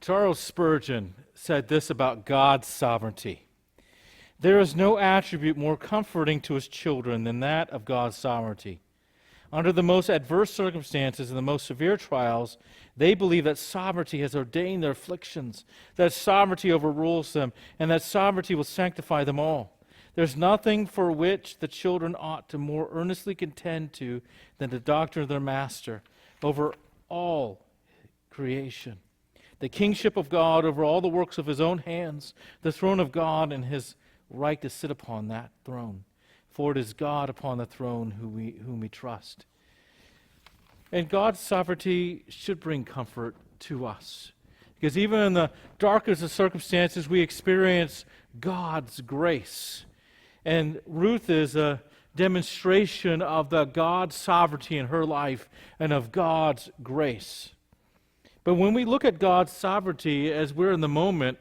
Charles Spurgeon said this about God's sovereignty. There is no attribute more comforting to his children than that of God's sovereignty. Under the most adverse circumstances and the most severe trials, they believe that sovereignty has ordained their afflictions, that sovereignty overrules them, and that sovereignty will sanctify them all. There's nothing for which the children ought to more earnestly contend to than the doctrine of their master over all creation. The kingship of God over all the works of his own hands, the throne of God and his right to sit upon that throne. For it is God upon the throne whom we trust. And God's sovereignty should bring comfort to us. Because even in the darkest of circumstances, we experience God's grace. And Ruth is a demonstration of the God's sovereignty in her life and of God's grace. But when we look at God's sovereignty as we're in the moment,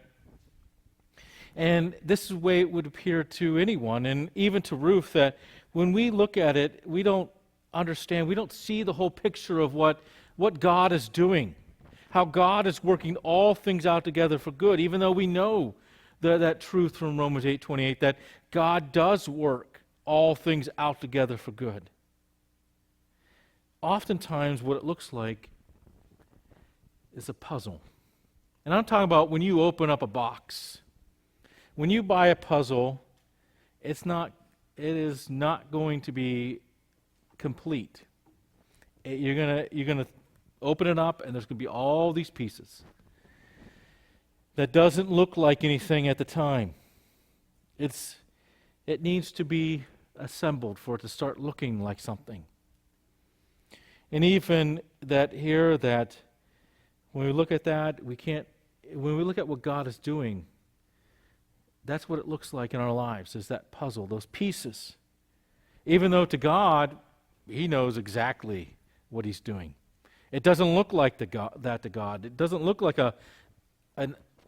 and this is the way it would appear to anyone, and even to Ruth, that when we look at it, we don't understand, we don't see the whole picture of what God is doing, how God is working all things out together for good, even though we know that truth from Romans 8:28, that God does work all things out together for good. Oftentimes what it looks like is a puzzle. And I'm talking about when you open up a box. When you buy a puzzle, it is not going to be complete. You're gonna open it up, and there's going to be all these pieces. That doesn't look like anything at the time. It needs to be assembled for it to start looking like something. And even that here, that when we look at that, when we look at what God is doing, that's what it looks like in our lives, is that puzzle, those pieces. Even though to God, he knows exactly what he's doing. It doesn't look like that to God. It doesn't look like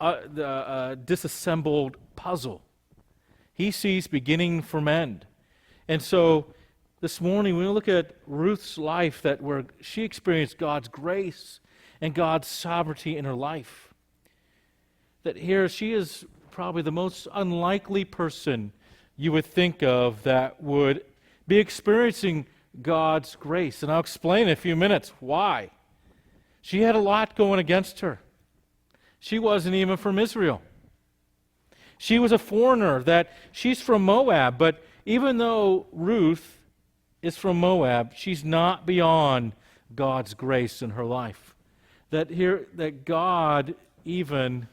a disassembled puzzle. He sees beginning from end. And so this morning, when we look at Ruth's life, where she experienced God's grace and God's sovereignty in her life, that here she is probably the most unlikely person you would think of that would be experiencing God's grace. And I'll explain in a few minutes why. She had a lot going against her. She wasn't even from Israel. She was a foreigner, that she's from Moab, but even though Ruth is from Moab, she's not beyond God's grace in her life. That God even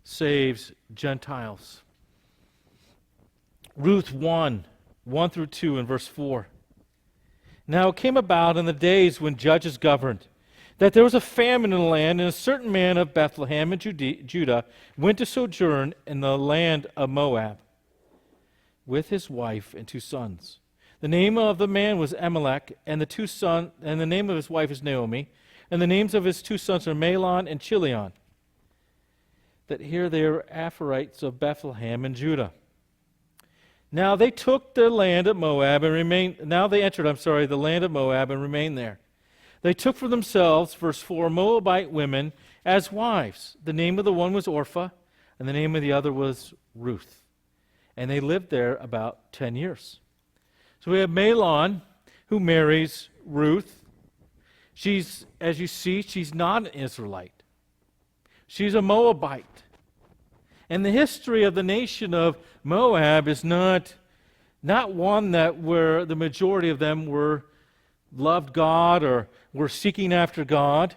saves Gentiles. Ruth 1 through 2 in verse 4. Now it came about in the days when judges governed, that there was a famine in the land, and a certain man of Bethlehem in Judah went to sojourn in the land of Moab with his wife and 2 sons. The name of the man was Elimelech, and the name of his wife is Naomi, and the names of his 2 sons are Mahlon and Chilion. That here they are Ephrathites of Bethlehem and Judah. Now they took the land of Moab and remained. Now they entered, the land of Moab and remained there. They took for themselves, verse 4, Moabite women as wives. The name of the one was Orpah, and the name of the other was Ruth. And they lived there about 10 years. So we have Mahlon, who marries Ruth. She's, as you see, she's not an Israelite. She's a Moabite. And the history of the nation of Moab is not one where the majority of them loved God or were seeking after God.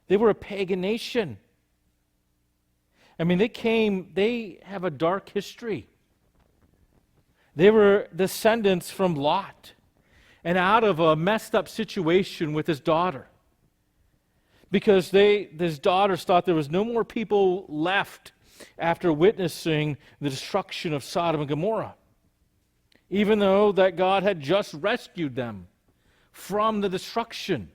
They were a pagan nation. I mean, they have a dark history. They were descendants from Lot, and out of a messed up situation with his daughter. Because his daughters thought there was no more people left after witnessing the destruction of Sodom and Gomorrah, even though that God had just rescued them from the destruction.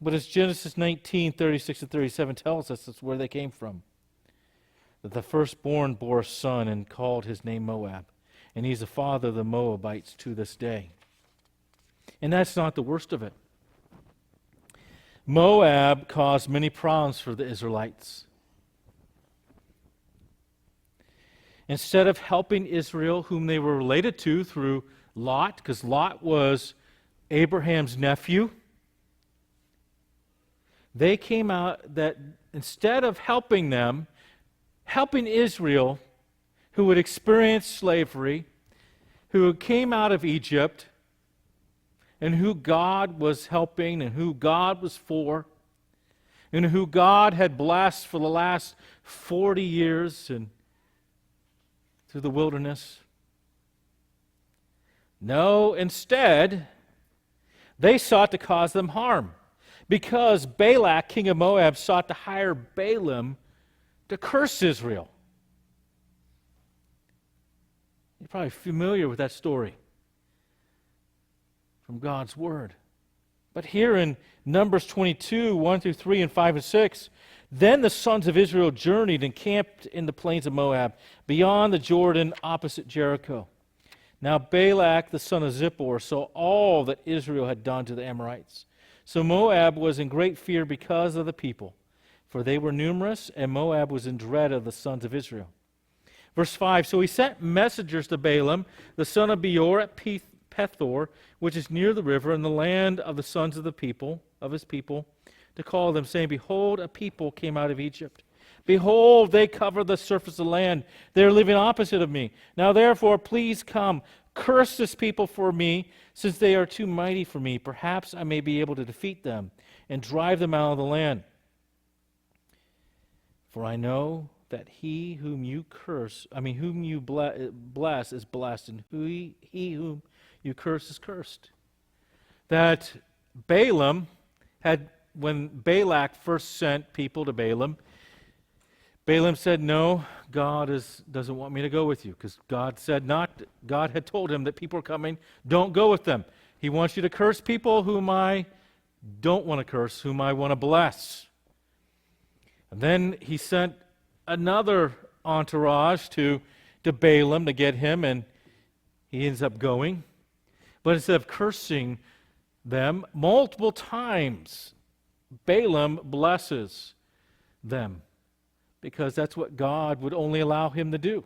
But as Genesis 19, 36 and 37 tells us, that's where they came from. That the firstborn bore a son and called his name Moab, and he's the father of the Moabites to this day. And that's not the worst of it. Moab caused many problems for the Israelites. Instead of helping Israel, whom they were related to through Lot, because Lot was Abraham's nephew, they came out that instead of helping them, helping Israel, who had experienced slavery, who came out of Egypt, and who God was helping, and who God was for, and who God had blessed for the last 40 years and through the wilderness. No, instead, they sought to cause them harm, because Balak, king of Moab, sought to hire Balaam to curse Israel. You're probably familiar with that story from God's Word. But here in Numbers 22, 1 through 3 and 5 and 6, then the sons of Israel journeyed and camped in the plains of Moab, beyond the Jordan, opposite Jericho. Now Balak, the son of Zippor, saw all that Israel had done to the Amorites. So Moab was in great fear because of the people, for they were numerous, and Moab was in dread of the sons of Israel. Verse 5, so he sent messengers to Balaam, the son of Beor, at Peffer, which is near the river, in the land of the sons of the people, of his people, to call them, saying, behold, a people came out of Egypt. Behold, they cover the surface of the land. They are living opposite of me. Now therefore, please come, curse this people for me, since they are too mighty for me. Perhaps I may be able to defeat them and drive them out of the land. For I know that he whom you whom you bless is blessed, and he whom you curse is cursed. That Balaam had, when Balak first sent people to Balaam said, no, God doesn't want me to go with you, because God had told him that people are coming, don't go with them. He wants you to curse people whom I don't want to curse, whom I want to bless. And then he sent another entourage to Balaam to get him, and he ends up going. But instead of cursing them multiple times, Balaam blesses them, because that's what God would only allow him to do.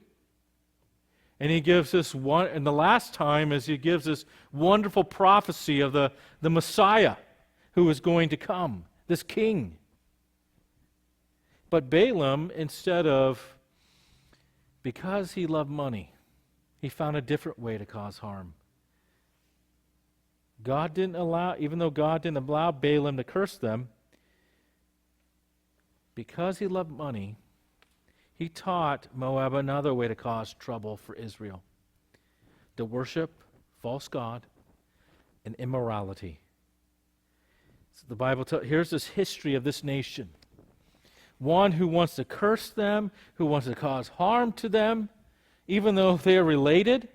And he gives this one, and the last time is he gives this wonderful prophecy of the Messiah who is going to come, this king. But Balaam, because he loved money, he found a different way to cause harm. Even though God didn't allow Balaam to curse them, because he loved money, he taught Moab another way to cause trouble for Israel: to worship false god and immorality. So the Bible here's this history of this nation. One who wants to curse them, who wants to cause harm to them, even though they are related.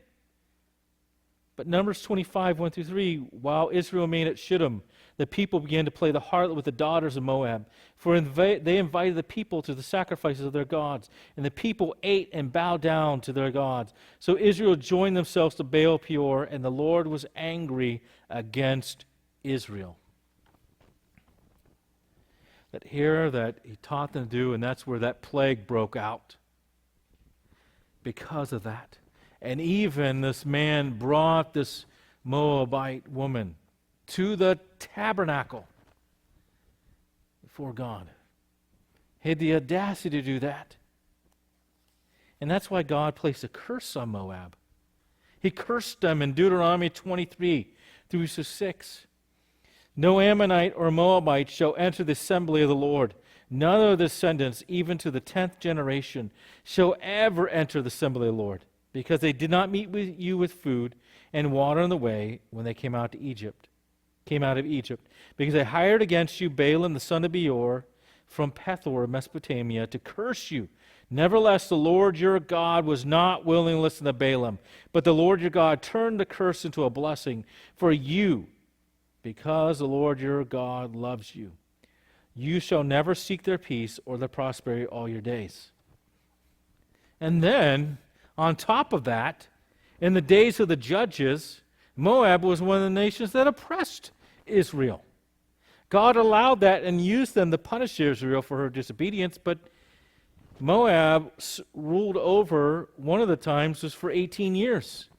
But Numbers 25, 1 through 3, while Israel remained at Shittim, the people began to play the harlot with the daughters of Moab. For they invited the people to the sacrifices of their gods, and the people ate and bowed down to their gods. So Israel joined themselves to Baal Peor, and the Lord was angry against Israel. That he taught them to do, and that's where that plague broke out. Because of that. And even this man brought this Moabite woman to the tabernacle before God. He had the audacity to do that. And that's why God placed a curse on Moab. He cursed them in Deuteronomy 23 through 6. No Ammonite or Moabite shall enter the assembly of the Lord. None of the descendants, even to the 10th generation, shall ever enter the assembly of the Lord, because they did not meet with you with food and water on the way when they came out of Egypt, because they hired against you Balaam the son of Beor from Peffer, Mesopotamia, to curse you. Nevertheless, the Lord your God was not willing to listen to Balaam, but the Lord your God turned the curse into a blessing for you, because the Lord your God loves you. You shall never seek their peace or their prosperity all your days. And then, on top of that, in the days of the judges, Moab was one of the nations that oppressed Israel. God allowed that and used them to punish Israel for her disobedience, but Moab ruled over, one of the times was for 18 years.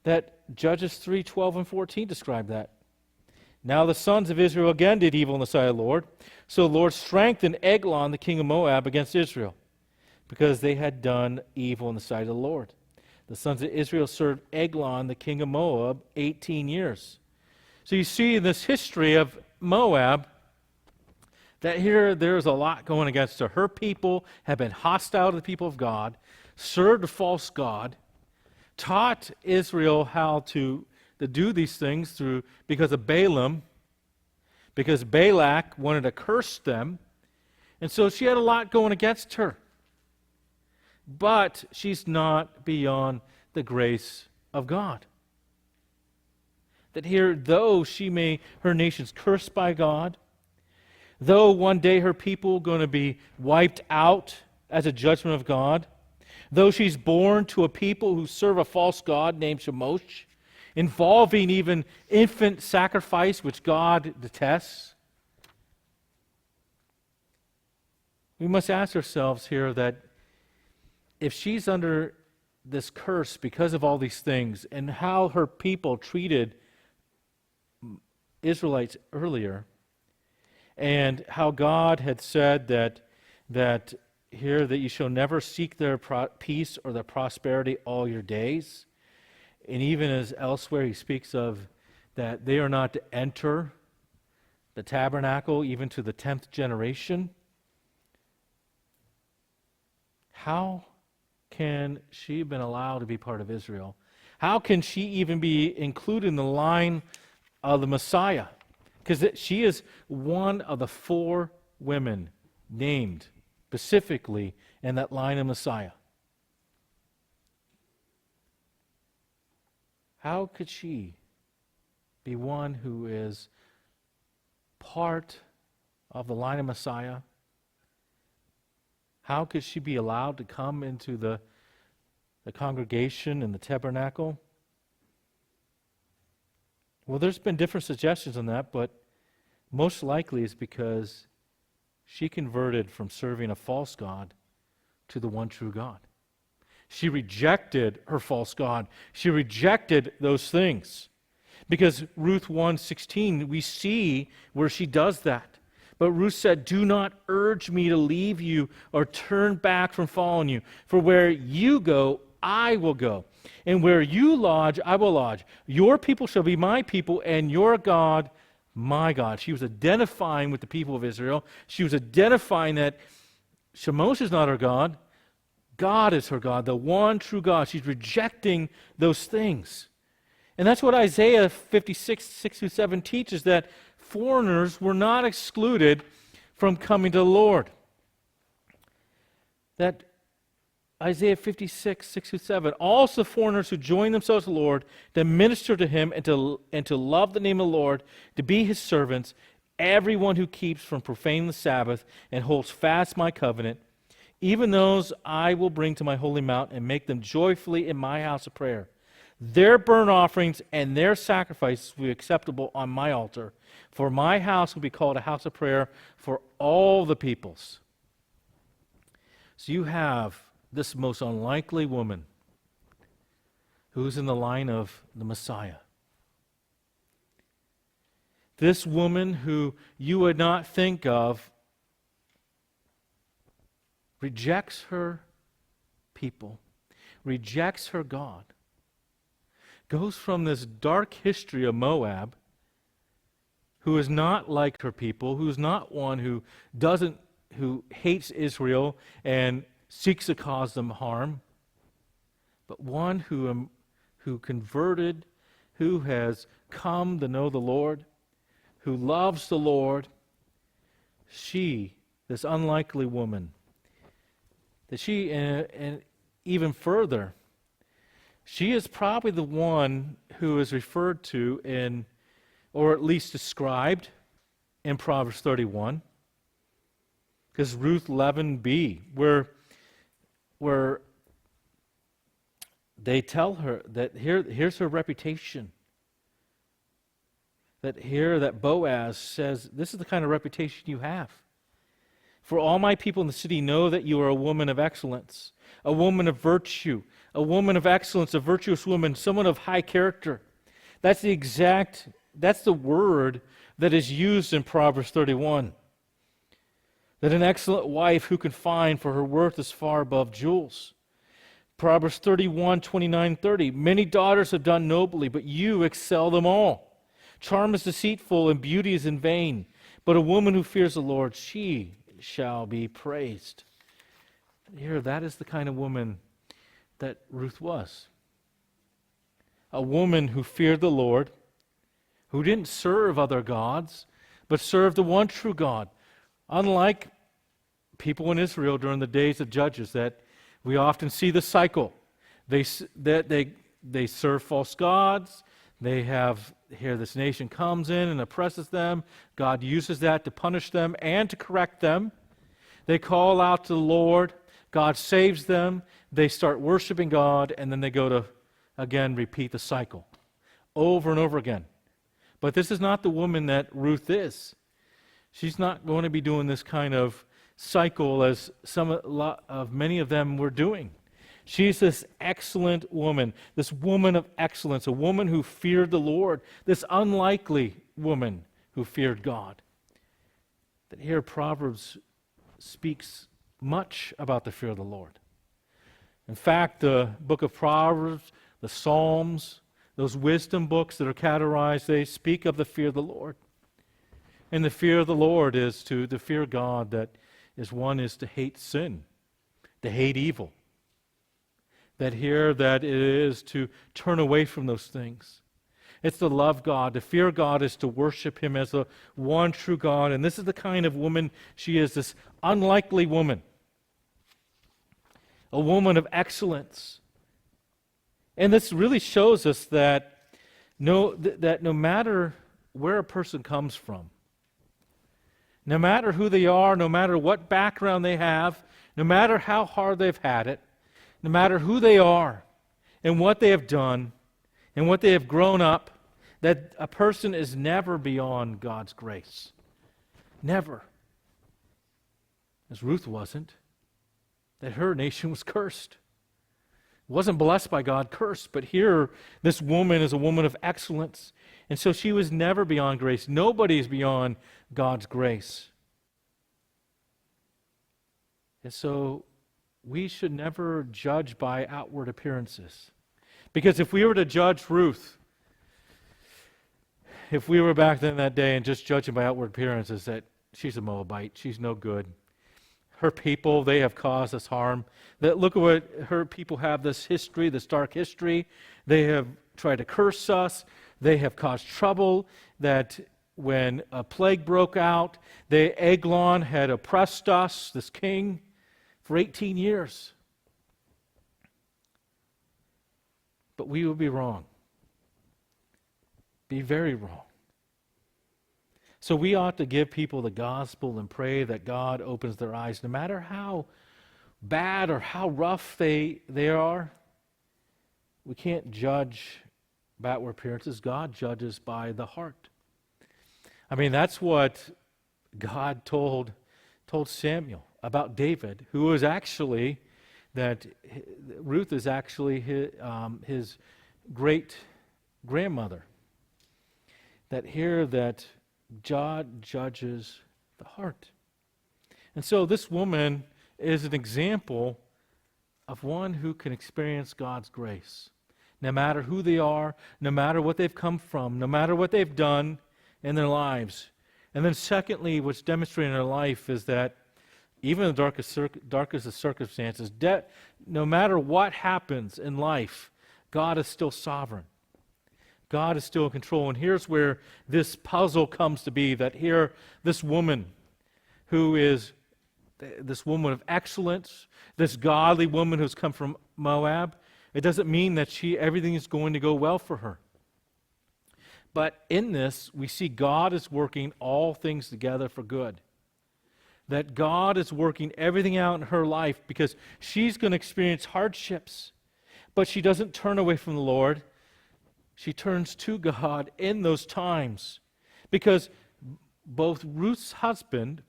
That Judges 3:12 and 14 describe that. Now the sons of Israel again did evil in the sight of the Lord. So the Lord strengthened Eglon, the king of Moab, against Israel, because they had done evil in the sight of the Lord. The sons of Israel served Eglon, the king of Moab, 18 years. So you see in this history of Moab that here there's a lot going against her. Her people have been hostile to the people of God, served a false god, taught Israel how to do these things because of Balaam, because Balak wanted to curse them. And so she had a lot going against her. But she's not beyond the grace of God. That here, though her nation's cursed by God, though one day her people are going to be wiped out as a judgment of God, though she's born to a people who serve a false god named Chemosh, involving even infant sacrifice, which God detests, we must ask ourselves here that if she's under this curse because of all these things and how her people treated Israelites earlier, and how God had said that here that you shall never seek their peace or their prosperity all your days, and even as elsewhere he speaks of that they are not to enter the tabernacle even to the 10th generation. How can she have been allowed to be part of Israel? How can she even be included in the line of the Messiah? Because she is one of the 4 women named specifically in that line of Messiah. How could she be one who is part of the line of Messiah? How could she be allowed to come into the congregation and the tabernacle? Well, there's been different suggestions on that, but most likely it's because she converted from serving a false god to the one true God. She rejected her false god. She rejected those things. Because Ruth 1:16, we see where she does that. But Ruth said, "Do not urge me to leave you or turn back from following you. For where you go, I will go. And where you lodge, I will lodge. Your people shall be my people, and your God, my God." She was identifying with the people of Israel. She was identifying that Chemosh is not her God. God is her God, the one true God. She's rejecting those things. And that's what Isaiah 56, 6-7 teaches, that foreigners were not excluded from coming to the Lord. That Isaiah 56, 6-7, also foreigners who join themselves to the Lord, to minister to him and to love the name of the Lord, to be his servants, everyone who keeps from profaning the Sabbath and holds fast my covenant, even those I will bring to my holy mount and make them joyfully in my house of prayer. Their burnt offerings and their sacrifices will be acceptable on my altar, for my house will be called a house of prayer for all the peoples. So you have this most unlikely woman who's in the line of the Messiah. This woman who you would not think of rejects her people, rejects her God, goes from this dark history of Moab, who is not like her people, who's not one who hates Israel and seeks to cause them harm, but one who converted, who has come to know the Lord, who loves the Lord. She, this unlikely woman, that she, and even further, she is probably the one who is referred to in, or at least described in Proverbs 31. Because Ruth 11b, where they tell her that here's her reputation. That here that Boaz says, this is the kind of reputation you have. For all my people in the city know that you are a woman of excellence, a woman of virtue, a woman of excellence, a virtuous woman, someone of high character. That's the word that is used in Proverbs 31. That an excellent wife who can find, for her worth is far above jewels. Proverbs 31, 29, 30. Many daughters have done nobly, but you excel them all. Charm is deceitful and beauty is in vain, but a woman who fears the Lord, she shall be praised. Here, that is the kind of woman that Ruth was. A woman who feared the Lord, who didn't serve other gods, but served the one true God. Unlike people in Israel during the days of Judges, that we often see the cycle. They serve false gods. They have, here this nation comes in and oppresses them. God uses that to punish them and to correct them. They call out to the Lord. God saves them. They start worshiping God, and then they go to, again, repeat the cycle over and over again. But this is not the woman that Ruth is. She's not going to be doing this kind of cycle as many of them were doing. She's this excellent woman, this woman of excellence, a woman who feared the Lord, this unlikely woman who feared God. That here Proverbs speaks much about the fear of the Lord. In fact, the book of Proverbs, the Psalms, those wisdom books that are categorized, they speak of the fear of the Lord. And the fear of the Lord is to fear God, that is to hate sin, to hate evil. That here, that it is to turn away from those things. It's to love God. To fear God is to worship Him as the one true God. And this is the kind of woman she is, this unlikely woman. A woman of excellence. And this really shows us that no matter where a person comes from, no matter who they are, no matter what background they have, no matter how hard they've had it, no matter who they are and what they have done and what they have grown up, that a person is never beyond God's grace. Never. As Ruth wasn't, that her nation was cursed. Wasn't blessed by God, cursed. But here, this woman is a woman of excellence. And so she was never beyond grace. Nobody is beyond God's grace. And so we should never judge by outward appearances. Because if we were to judge Ruth, if we were back then that day and just judging by outward appearances, that she's a Moabite, she's no good. Her people, they have caused us harm. That look at what her people have, this history, this dark history. They have tried to curse us. They have caused trouble. That when a plague broke out, Eglon had oppressed us, this king, for 18 years. But we would be wrong. Be very wrong. So we ought to give people the gospel and pray that God opens their eyes, no matter how bad or how rough they are. We can't judge by outward appearances. God judges by the heart. I mean, that's what God told Samuel about David, who was actually, that Ruth is actually his great grandmother. That here that God judges the heart. And so this woman is an example of one who can experience God's grace. No matter who they are, no matter what they've come from, no matter what they've done in their lives. And then secondly, what's demonstrated in their life is that even in the darkest of circumstances, no matter what happens in life, God is still sovereign. God is still in control. And here's where this puzzle comes to be, that here, this woman who is this woman of excellence, this godly woman who's come from Moab, it doesn't mean that everything is going to go well for her. But in this, we see God is working all things together for good. That God is working everything out in her life, because she's going to experience hardships, but she doesn't turn away from the Lord. She turns to God in those times. because both Ruth's husband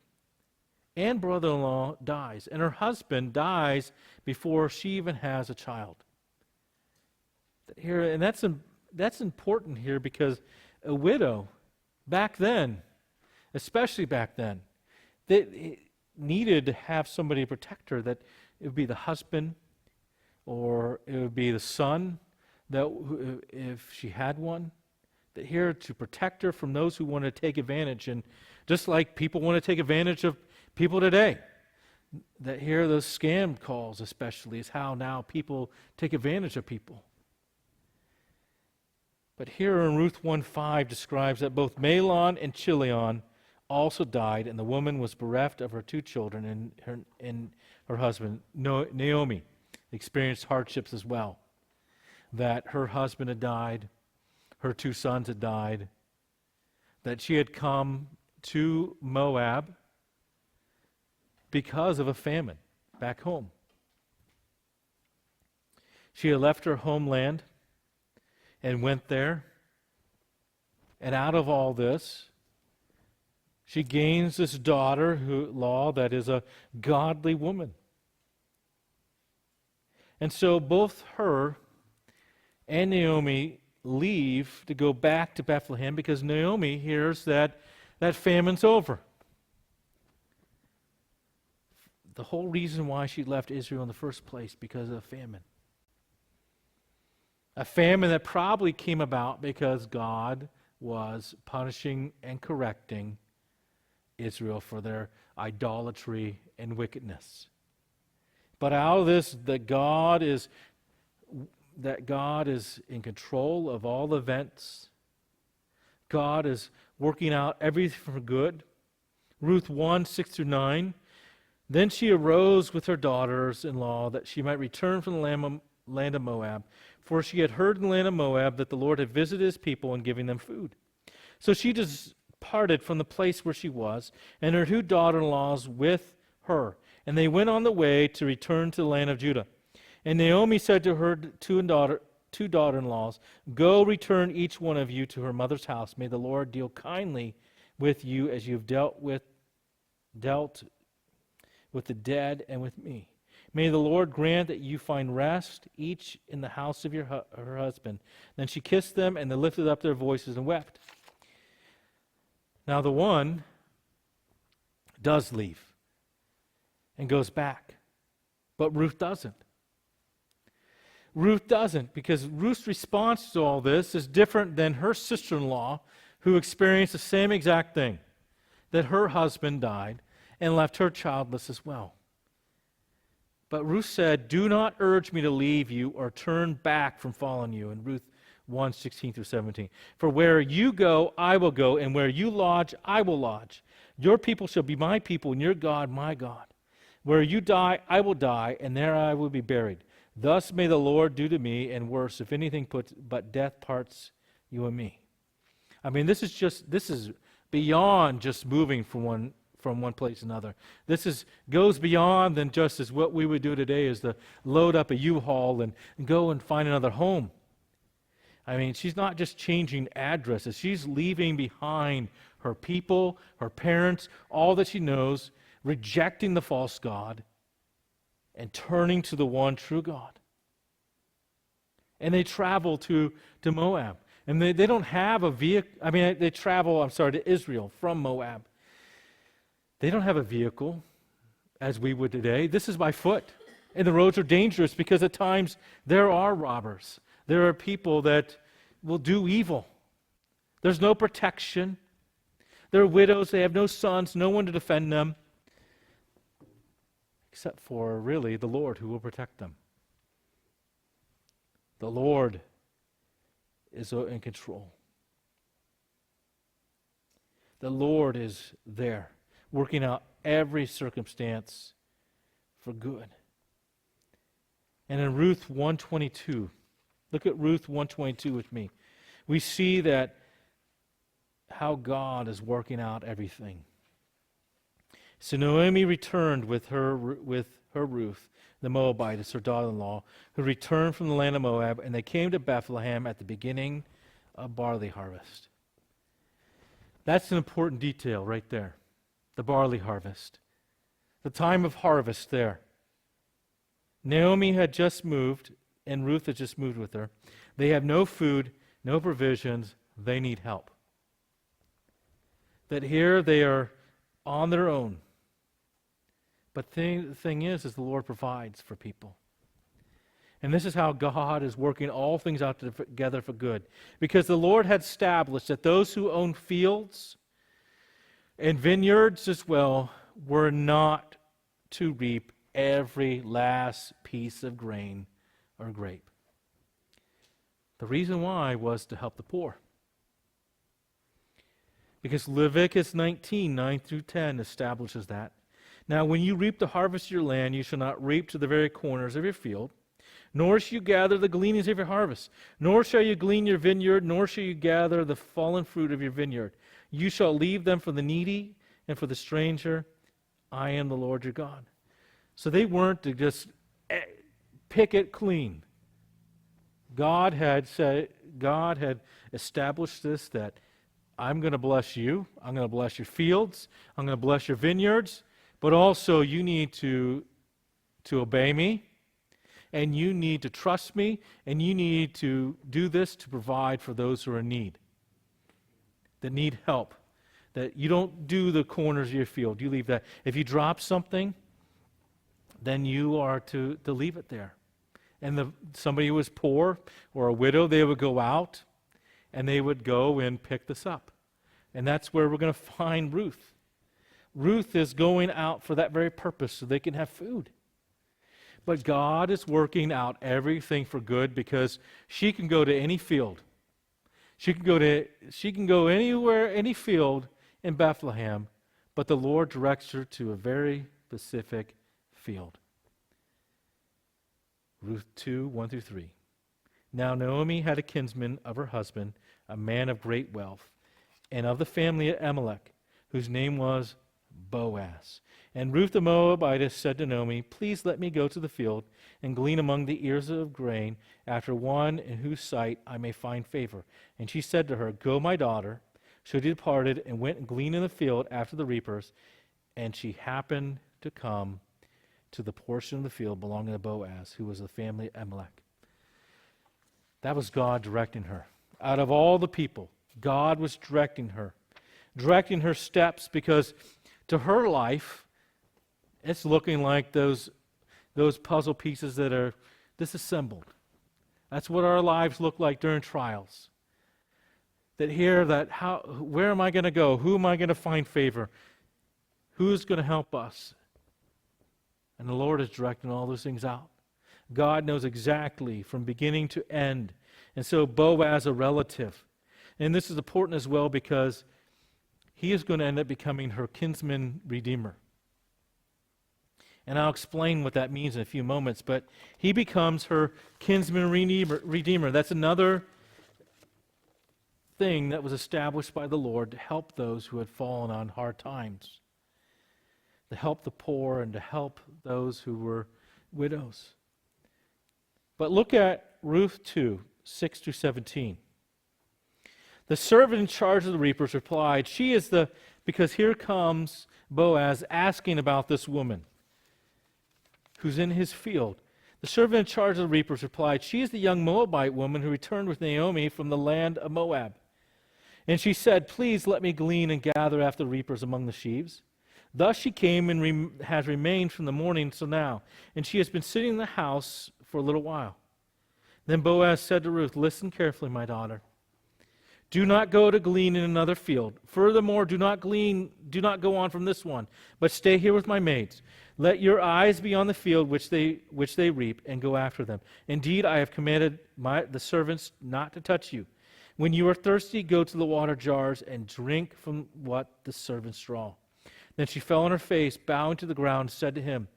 and brother-in-law dies, and her husband dies before she even has a child. Here, and that's important here because a widow, back then, especially back then, they needed to have somebody to protect her. That it would be the husband, or it would be the son, that if she had one, that here to protect her from those who want to take advantage. And just like people want to take advantage of people today, that here those scam calls especially is how now people take advantage of people. But here in Ruth 1:5 describes that both Mahlon and Chilion also died, and the woman was bereft of her two children, and her husband. Naomi experienced hardships as well, that her husband had died, her two sons had died, that she had come to Moab because of a famine back home. She had left her homeland and went there, and out of all this, she gains this daughter-in-law that is a godly woman. And so both her and Naomi leave to go back to Bethlehem because Naomi hears that famine's over. The whole reason why she left Israel in the first place, because of the famine. A famine that probably came about because God was punishing and correcting Israel for their idolatry and wickedness. But out of this, that God is in control of all events. God is working out everything for good. Ruth 1:6-9. Then she arose with her daughters-in-law that she might return from the land of Moab, for she had heard in the land of Moab that the Lord had visited his people in giving them food. So she departed from the place where she was, and her two daughter-in-laws with her, and they went on the way to return to the land of Judah. And Naomi said to her two daughter-in-laws, "Go, return each one of you to her mother's house. May the Lord deal kindly with you as you have dealt with the dead and with me. May the Lord grant that you find rest, each in the house of her husband." Then she kissed them, and they lifted up their voices and wept. Now the one does leave and goes back, but Ruth doesn't. Ruth doesn't, because Ruth's response to all this is different than her sister-in-law, who experienced the same exact thing, that her husband died and left her childless as well. But Ruth said, "Do not urge me to leave you or turn back from following you," in Ruth 1:16-17. "For where you go, I will go, and where you lodge, I will lodge. Your people shall be my people, and your God, my God. Where you die, I will die, and there I will be buried. Thus may the Lord do to me, and worse, if anything but death parts you and me." I mean, this is beyond just moving from one place to another. This goes beyond than just as what we would do today, is to load up a U-Haul and go and find another home. I mean, she's not just changing addresses. She's leaving behind her people, her parents, all that she knows, rejecting the false god, and turning to the one true God. And they travel to Moab. And they don't have a vehicle. I mean, they travel, to Israel from Moab. They don't have a vehicle as we would today. This is by foot. And the roads are dangerous because at times there are robbers. There are people that will do evil. There's no protection. They're widows. They have no sons, no one to defend them, except for really the Lord who will protect them. The Lord is in control. The Lord is there, working out every circumstance for good. And in Ruth 1:22, look at Ruth 1:22 with me. We see that how God is working out everything. So Naomi returned with her Ruth, the Moabitess, her daughter-in-law, who returned from the land of Moab, and they came to Bethlehem at the beginning of barley harvest. That's an important detail right there. The barley harvest. The time of harvest there. Naomi had just moved, and Ruth had just moved with her. They have no food, no provisions. They need help. That here they are on their own. But the thing is the Lord provides for people. And this is how God is working all things out together for good. Because the Lord had established that those who own fields and vineyards as well were not to reap every last piece of grain or grape. The reason why was to help the poor. Because Leviticus 19, 9 through 10 establishes that. Now, when you reap the harvest of your land, you shall not reap to the very corners of your field, nor shall you gather the gleanings of your harvest, nor shall you glean your vineyard, nor shall you gather the fallen fruit of your vineyard. You shall leave them for the needy and for the stranger. I am the Lord your God. So they weren't to just pick it clean. God had established this, that I'm going to bless you. I'm going to bless your fields. I'm going to bless your vineyards. But also you need to obey me. And you need to trust me. And you need to do this to provide for those who are in need. That need help. That you don't do the corners of your field. You leave that. If you drop something, then you are to leave it there. And somebody who was poor or a widow, they would go out and they would go and pick this up. And that's where we're going to find Ruth. Ruth is going out for that very purpose, so they can have food. But God is working out everything for good, because she can go to any field. She can go anywhere, any field in Bethlehem, but the Lord directs her to a very specific field. Ruth 2, 1 through 3. Now Naomi had a kinsman of her husband, a man of great wealth, and of the family of Elimelech, whose name was Boaz. And Ruth the Moabitess said to Naomi, please let me go to the field and glean among the ears of grain after one in whose sight I may find favor. And she said to her, go, my daughter. So she departed and went and gleaned in the field after the reapers. And she happened to come to the portion of the field belonging to Boaz, who was of the family of Elimelech. That was God directing her. Out of all the people, God was directing her steps, because to her life, it's looking like those puzzle pieces that are disassembled. That's what our lives look like during trials. Where am I going to go? Who am I going to find favor? Who's going to help us? And the Lord is directing all those things out. God knows exactly from beginning to end. And so Boaz, a relative. And this is important as well, because he is going to end up becoming her kinsman redeemer. And I'll explain what that means in a few moments. But he becomes her kinsman redeemer. That's another thing that was established by the Lord to help those who had fallen on hard times. To help the poor and to help those who were widows. But look at Ruth 2, 6 through 17. The servant in charge of the reapers replied, because here comes Boaz asking about this woman who's in his field. The servant in charge of the reapers replied, she is the young Moabite woman who returned with Naomi from the land of Moab. And she said, please let me glean and gather after the reapers among the sheaves. Thus she came and has remained from the morning till now, and she has been sitting in the house for a little while. Then Boaz said to Ruth, listen carefully, my daughter. Do not go to glean in another field. Furthermore, do not go on from this one, but stay here with my maids. Let your eyes be on the field which they reap, and go after them. Indeed, I have commanded the servants not to touch you. When you are thirsty, go to the water jars and drink from what the servants draw. Then she fell on her face, bowing to the ground, and said to him,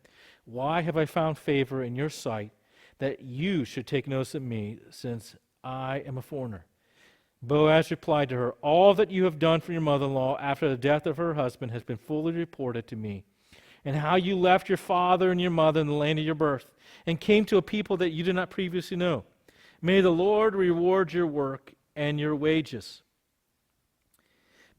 why have I found favor in your sight, that you should take notice of me, since I am a foreigner? Boaz replied to her, all that you have done for your mother-in-law after the death of her husband has been fully reported to me, and how you left your father and your mother in the land of your birth, and came to a people that you did not previously know. May the Lord reward your work and your wages.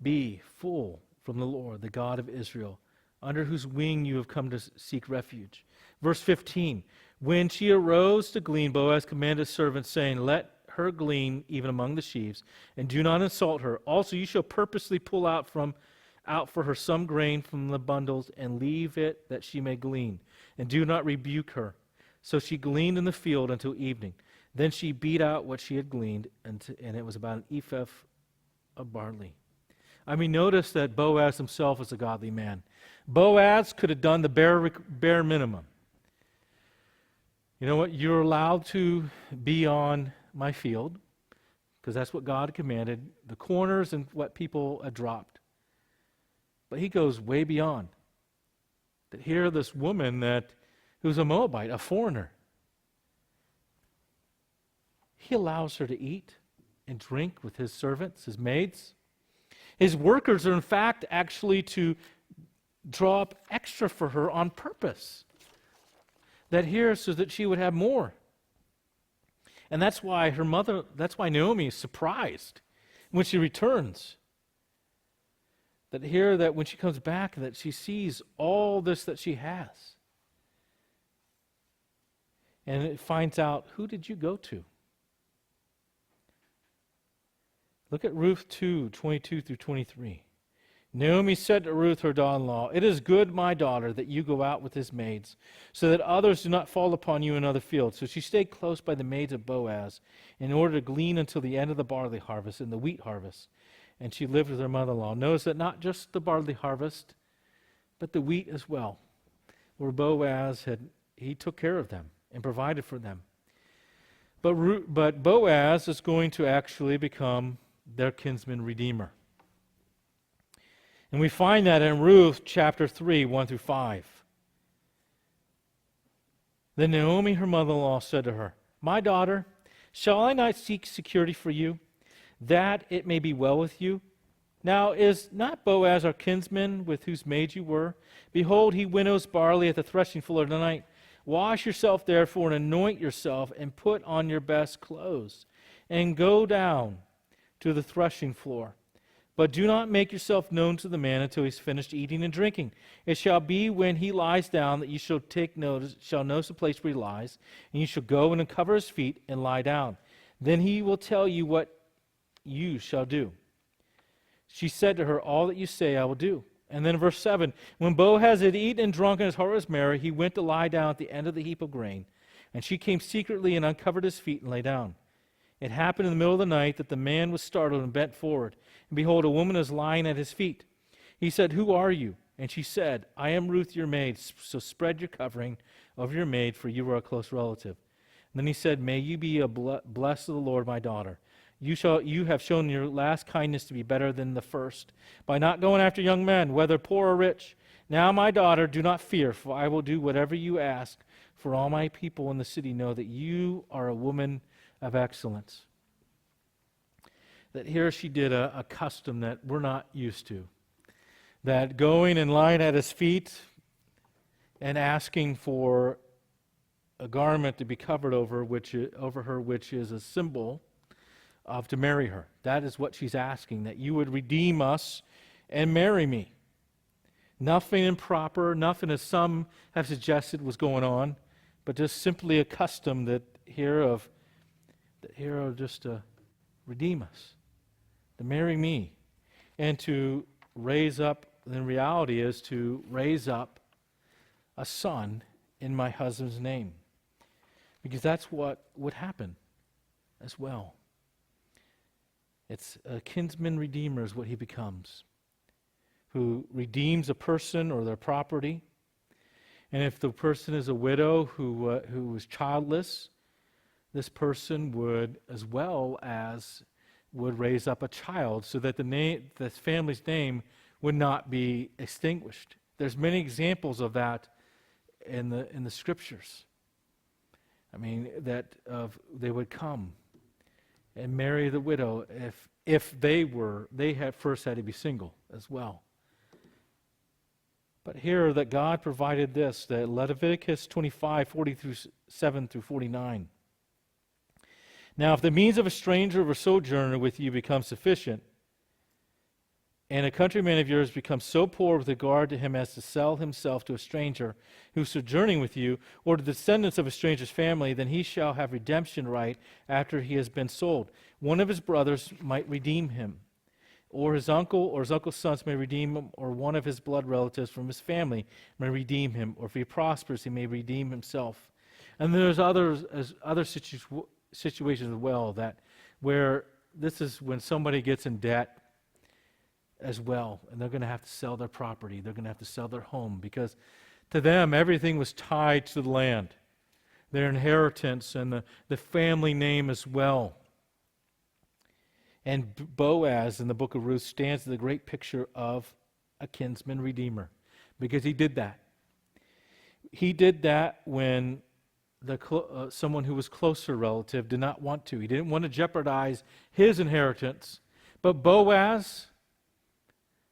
Be full from the Lord, the God of Israel, under whose wing you have come to seek refuge. Verse 15, when she arose to glean, Boaz commanded his servants, saying, let her glean even among the sheaves, and do not insult her. Also you shall purposely pull out for her some grain from the bundles, and leave it that she may glean, and do not rebuke her. So she gleaned in the field until evening. Then she beat out what she had gleaned, and it was about an ephah of barley. I mean, notice that Boaz himself is a godly man. Boaz could have done the bare minimum. You know what? You're allowed to be on my field, because that's what God commanded, the corners and what people had dropped. But he goes way beyond. That here, this woman who's a Moabite, a foreigner, he allows her to eat and drink with his servants, his maids. His workers are, in fact, actually to draw up extra for her on purpose. That here, so that she would have more. And that's why Naomi is surprised when she returns. That here, that when she comes back, that she sees all this that she has. And it finds out, who did you go to? Look at Ruth 2, 22 through 23. Naomi said to Ruth, her daughter-in-law, it is good, my daughter, that you go out with his maids, so that others do not fall upon you in other fields. So she stayed close by the maids of Boaz, in order to glean until the end of the barley harvest and the wheat harvest. And she lived with her mother-in-law. Notice that not just the barley harvest, but the wheat as well, where Boaz he took care of them and provided for them. But Boaz is going to actually become their kinsman redeemer. And we find that in Ruth chapter 3, 1 through 5. Then Naomi, her mother-in-law, said to her, my daughter, shall I not seek security for you, that it may be well with you? Now is not Boaz our kinsman, with whose maid you were? Behold, he winnows barley at the threshing floor tonight. Wash yourself therefore, and anoint yourself, and put on your best clothes, and go down to the threshing floor. But do not make yourself known to the man until he's finished eating and drinking. It shall be when he lies down that you shall notice the place where he lies, and you shall go and uncover his feet and lie down. Then he will tell you what you shall do. She said to her, all that you say I will do. And then verse 7, when Boaz had eaten and drunk and his heart was merry, he went to lie down at the end of the heap of grain. And she came secretly and uncovered his feet and lay down. It happened in the middle of the night that the man was startled and bent forward. And behold, a woman is lying at his feet. He said, who are you? And she said, I am Ruth your maid, so spread your covering over your maid, for you are a close relative. And then he said, may you be blessed of the Lord, my daughter. You have shown your last kindness to be better than the first, by not going after young men, whether poor or rich. Now, my daughter, do not fear, for I will do whatever you ask, for all my people in the city know that you are a woman of excellence. That here she did a custom that we're not used to. That going and lying at his feet and asking for a garment to be covered over her, which is a symbol of to marry her. That is what she's asking, that you would redeem us and marry me. Nothing improper, nothing as some have suggested was going on, but just simply a custom that here just to redeem us, to marry me, and to raise up, the reality is to raise up a son in my husband's name. Because that's what would happen as well. It's a kinsman redeemer is what he becomes, who redeems a person or their property. And if the person is a widow who was childless, this person would raise up a child so that the family's name would not be extinguished. There's many examples of that in the scriptures. I mean, they would come and marry the widow if they had first had to be single as well. But here that God provided this, that Leviticus 25, 47 through 49. Now, if the means of a stranger or a sojourner with you become sufficient, and a countryman of yours becomes so poor with regard to him as to sell himself to a stranger who's sojourning with you, or to the descendants of a stranger's family, then he shall have redemption right after he has been sold. One of his brothers might redeem him, or his uncle or his uncle's sons may redeem him, or one of his blood relatives from his family may redeem him, or if he prospers, he may redeem himself. And there's other situations as well that where this is when somebody gets in debt as well, and they're going to have to sell their property. They're going to have to sell their home, because to them everything was tied to the land, their inheritance and the family name as well. And Boaz in the book of Ruth stands as the great picture of a kinsman redeemer, because he did that. He did that when someone who was closer relative did not want to. He didn't want to jeopardize his inheritance. But Boaz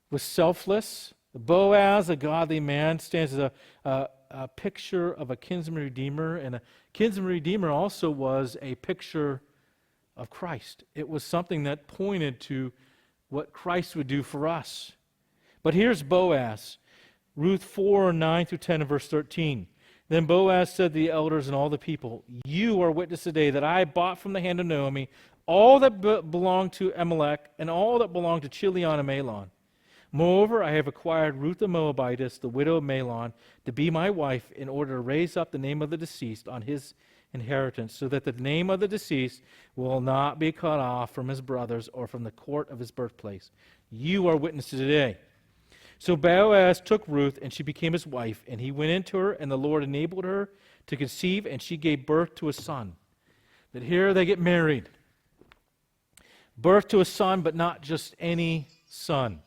was selfless. Boaz, a godly man, stands as a picture of a kinsman redeemer, and a kinsman redeemer also was a picture of Christ. It was something that pointed to what Christ would do for us. But here's Boaz, Ruth 4:9 through 10 and verse 13. Then Boaz said to the elders and all the people, "You are witness today that I bought from the hand of Naomi all that belonged to Elimelech and all that belonged to Chilion and Mahlon. Moreover, I have acquired Ruth the Moabitess, the widow of Mahlon, to be my wife, in order to raise up the name of the deceased on his inheritance, so that the name of the deceased will not be cut off from his brothers or from the court of his birthplace. You are witnesses today." So Boaz took Ruth, and she became his wife, and he went into her, and the Lord enabled her to conceive, and she gave birth to a son. But here they get married. Birth to a son, but not just any son.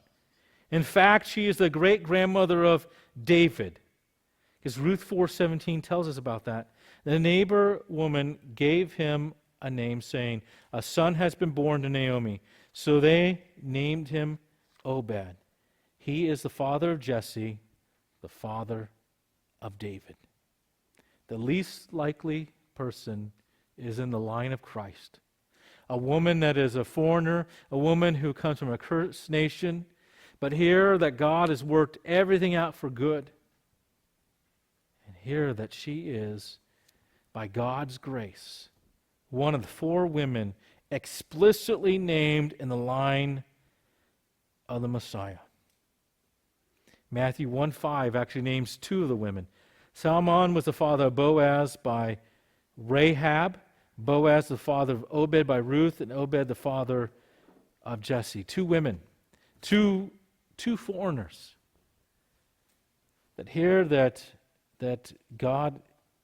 In fact, she is the great-grandmother of David, because Ruth 4:17 tells us about that. The neighbor woman gave him a name, saying, "A son has been born to Naomi." So they named him Obed. He is the father of Jesse, the father of David. The least likely person is in the line of Christ. A woman that is a foreigner, a woman who comes from a cursed nation, but here that God has worked everything out for good. And here that she is, by God's grace, one of the four women explicitly named in the line of the Messiah. Matthew 1:5 actually names two of the women. Salmon was the father of Boaz by Rahab, Boaz the father of Obed by Ruth, and Obed the father of Jesse. Two women, two foreigners. But here that God,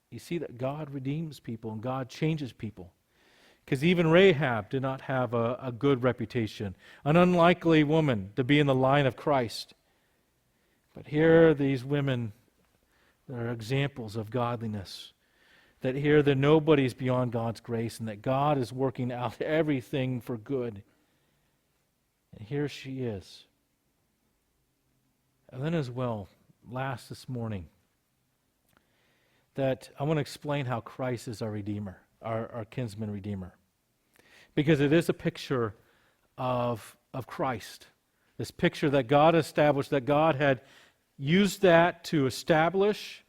you see that God redeems people and God changes people. Because even Rahab did not have a good reputation, an unlikely woman to be in the line of Christ. But here these women are examples of godliness. That here that nobody's beyond God's grace, and that God is working out everything for good. And here she is. And then as well, last this morning, that I want to explain how Christ is our Redeemer, our kinsman Redeemer. Because it is a picture of Christ. This picture that God established, that God had used that to establish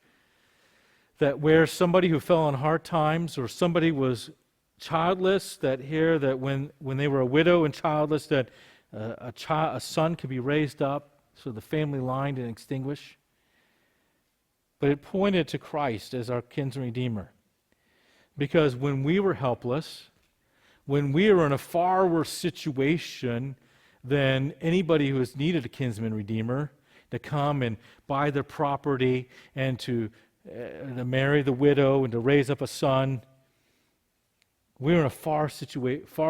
that where somebody who fell on hard times or somebody was childless, that here that when they were a widow and childless, that a son could be raised up so the family line didn't extinguish. But it pointed to Christ as our kinsman redeemer. Because when we were helpless, when we were in a far worse situation than anybody who has needed a kinsman redeemer, to come and buy their property and to marry the widow and to raise up a son. We're in a far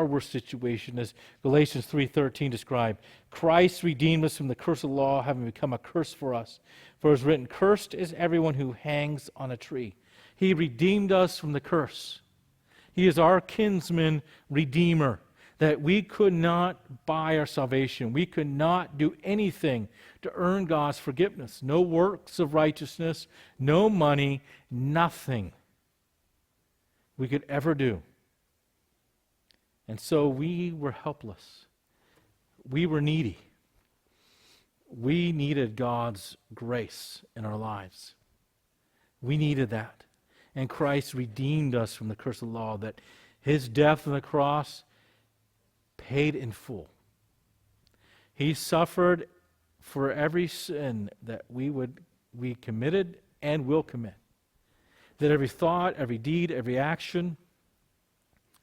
worse situation, as Galatians 3:13 described. Christ redeemed us from the curse of the law, having become a curse for us. For it is written, "Cursed is everyone who hangs on a tree." He redeemed us from the curse. He is our kinsman redeemer, that we could not buy our salvation. We could not do anything to earn God's forgiveness. No works of righteousness, no money, nothing we could ever do. And so we were helpless. We were needy. We needed God's grace in our lives. We needed that. And Christ redeemed us from the curse of the law, that his death on the cross paid in full. He suffered for every sin that we committed and will commit. That every thought, every deed, every action,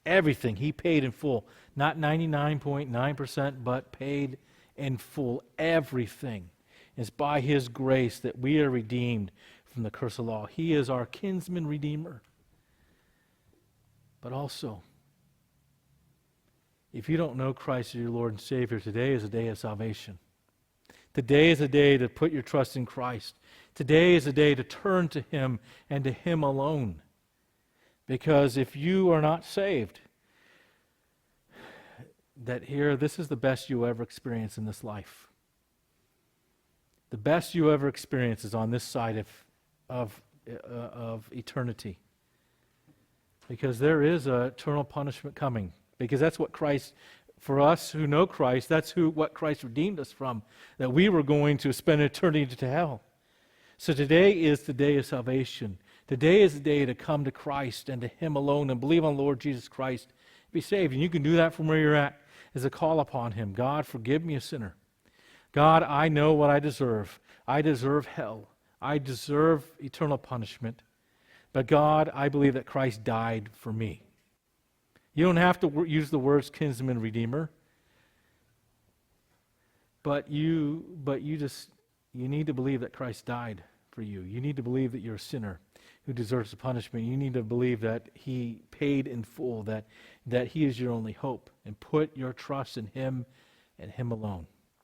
everything, he paid in full. Not 99.9%, but paid in full. Everything. It's by his grace that we are redeemed from the curse of law. He is our kinsman redeemer. But also, if you don't know Christ as your Lord and Savior, today is a day of salvation. Today is a day to put your trust in Christ. Today is a day to turn to him and to him alone. Because if you are not saved, this is the best you ever experience in this life. The best you ever experience is on this side of eternity. Because there is an eternal punishment coming. Because that's what Christ, for us who know Christ, that's what Christ redeemed us from. That we were going to spend eternity to hell. So today is the day of salvation. Today is the day to come to Christ and to him alone and believe on Lord Jesus Christ. Be saved. And you can do that from where you're at as a call upon him. God, forgive me a sinner. God, I know what I deserve. I deserve hell. I deserve eternal punishment. But God, I believe that Christ died for me. You don't have to use the words kinsman redeemer. But you need to believe that Christ died for you. You need to believe that you're a sinner who deserves the punishment. You need to believe that he paid in full, that he is your only hope, and put your trust in him and him alone.